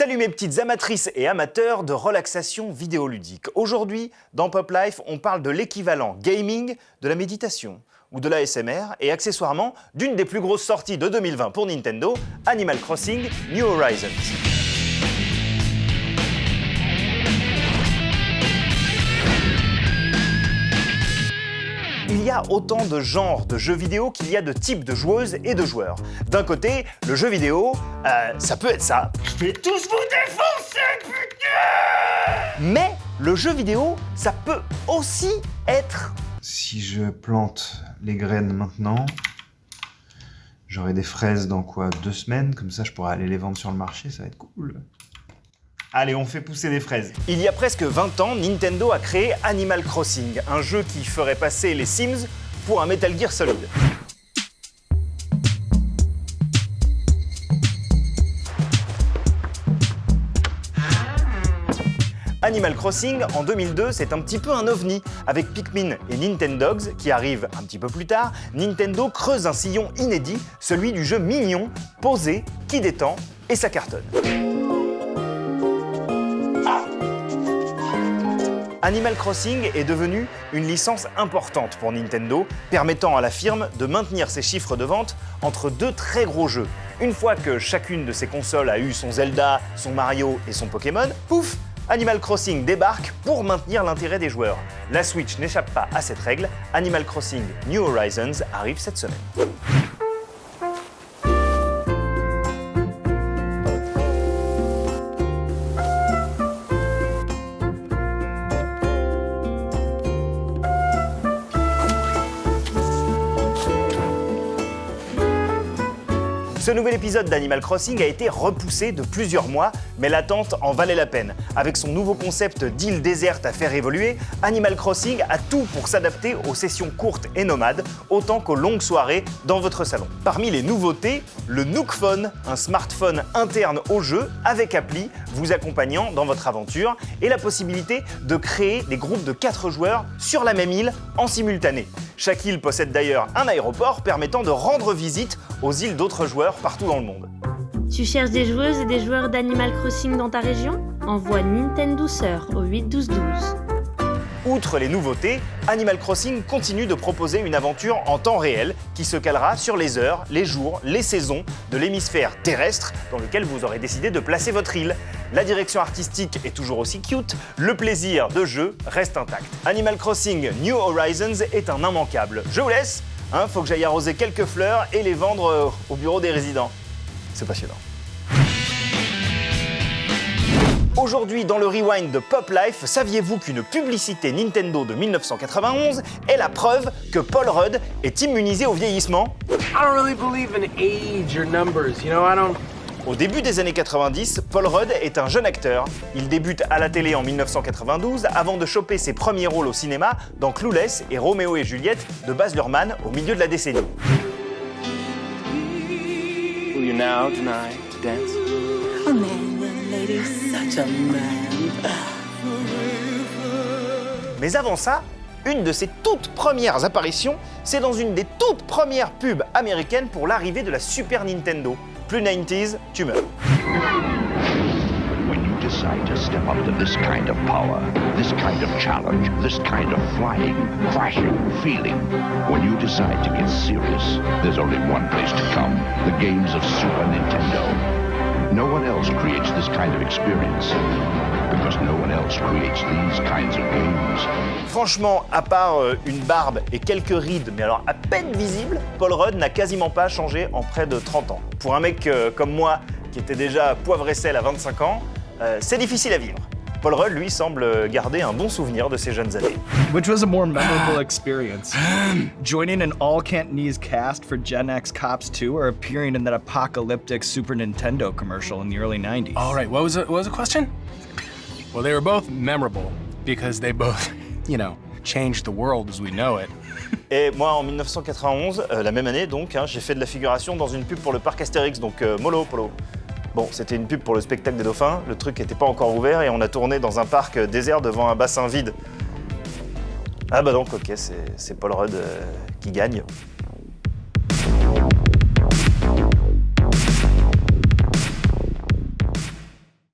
Salut mes petites amatrices et amateurs de relaxation vidéoludique. Aujourd'hui, dans Pop Life, on parle de l'équivalent gaming de la méditation ou de l'ASMR et accessoirement d'une des plus grosses sorties de 2020 pour Nintendo, Animal Crossing New Horizons. Il y a autant de genres de jeux vidéo qu'il y a de types de joueuses et de joueurs. D'un côté, le jeu vidéo, ça peut être ça. Je vais tous vous défoncer, putain! Mais le jeu vidéo, ça peut aussi être... Si je plante les graines maintenant, j'aurai des fraises dans quoi, 2 semaines, comme ça je pourrai aller les vendre sur le marché, ça va être cool. Allez, on fait pousser des fraises. Il y a presque 20 ans, Nintendo a créé Animal Crossing, un jeu qui ferait passer les Sims pour un Metal Gear Solid. Animal Crossing, en 2002, c'est un petit peu un ovni. Avec Pikmin et Nintendogs, qui arrivent un petit peu plus tard, Nintendo creuse un sillon inédit, celui du jeu mignon, posé, qui détend, et ça cartonne. Animal Crossing est devenu une licence importante pour Nintendo, permettant à la firme de maintenir ses chiffres de vente entre 2 très gros jeux. Une fois que chacune de ces consoles a eu son Zelda, son Mario et son Pokémon, pouf, Animal Crossing débarque pour maintenir l'intérêt des joueurs. La Switch n'échappe pas à cette règle, Animal Crossing New Horizons arrive cette semaine. Ce nouvel épisode d'Animal Crossing a été repoussé de plusieurs mois, mais l'attente en valait la peine. Avec son nouveau concept d'île déserte à faire évoluer, Animal Crossing a tout pour s'adapter aux sessions courtes et nomades, autant qu'aux longues soirées dans votre salon. Parmi les nouveautés, le Nook Phone, un smartphone interne au jeu avec appli vous accompagnant dans votre aventure, et la possibilité de créer des groupes de 4 joueurs sur la même île en simultané. Chaque île possède d'ailleurs un aéroport permettant de rendre visite aux îles d'autres joueurs partout dans le monde. Tu cherches des joueuses et des joueurs d'Animal Crossing dans ta région? Envoie Nintendo Douceur au 8 12 12. Outre les nouveautés, Animal Crossing continue de proposer une aventure en temps réel qui se calera sur les heures, les jours, les saisons de l'hémisphère terrestre dans lequel vous aurez décidé de placer votre île. La direction artistique est toujours aussi cute, le plaisir de jeu reste intact. Animal Crossing New Horizons est un immanquable. Je vous laisse, faut que j'aille arroser quelques fleurs et les vendre au bureau des résidents. C'est passionnant. Aujourd'hui, dans le Rewind de Pop Life, saviez-vous qu'une publicité Nintendo de 1991 est la preuve que Paul Rudd est immunisé au vieillissement? I don't really believe in age or numbers, you know, I don't... Au début des années 90, Paul Rudd est un jeune acteur. Il débute à la télé en 1992 avant de choper ses premiers rôles au cinéma dans Clueless et Roméo et Juliette de Baz Luhrmann au milieu de la décennie. Will you now tonight to dance? A man, young lady, such a man. Mais avant ça, une de ses toutes premières apparitions, c'est dans une des toutes premières pubs américaines pour l'arrivée de la Super Nintendo. Plus 90s, tu meurs. When you decide to step up to this kind of power, this kind of challenge, this kind of flying, crashing feeling, when you decide to get serious, there's only one place to come, the games of Super Nintendo. No one else creates this kind of experience, because no one else creates these kinds of games. Franchement, à part une barbe et quelques rides, mais alors à peine visibles, Paul Rudd n'a quasiment pas changé en près de 30 ans. Pour un mec comme moi, qui était déjà poivre et sel à 25 ans, c'est difficile à vivre. Paul Rudd, lui, semble garder un bon souvenir de ses jeunes années. Which was a more memorable experience? Joining an all-Cantonese cast for Gen X Cops 2 or appearing in that apocalyptic Super Nintendo commercial in the early 90s? All right, what was the question? Well, they were both memorable because they both, you know, changed the world as we know it. Et moi, en 1991, la même année donc, j'ai fait de la figuration dans une pub pour le parc Astérix, donc Molo Polo. Bon, c'était une pub pour le spectacle des dauphins, le truc n'était pas encore ouvert et on a tourné dans un parc désert devant un bassin vide. Ah bah donc, ok, c'est Paul Rudd qui gagne.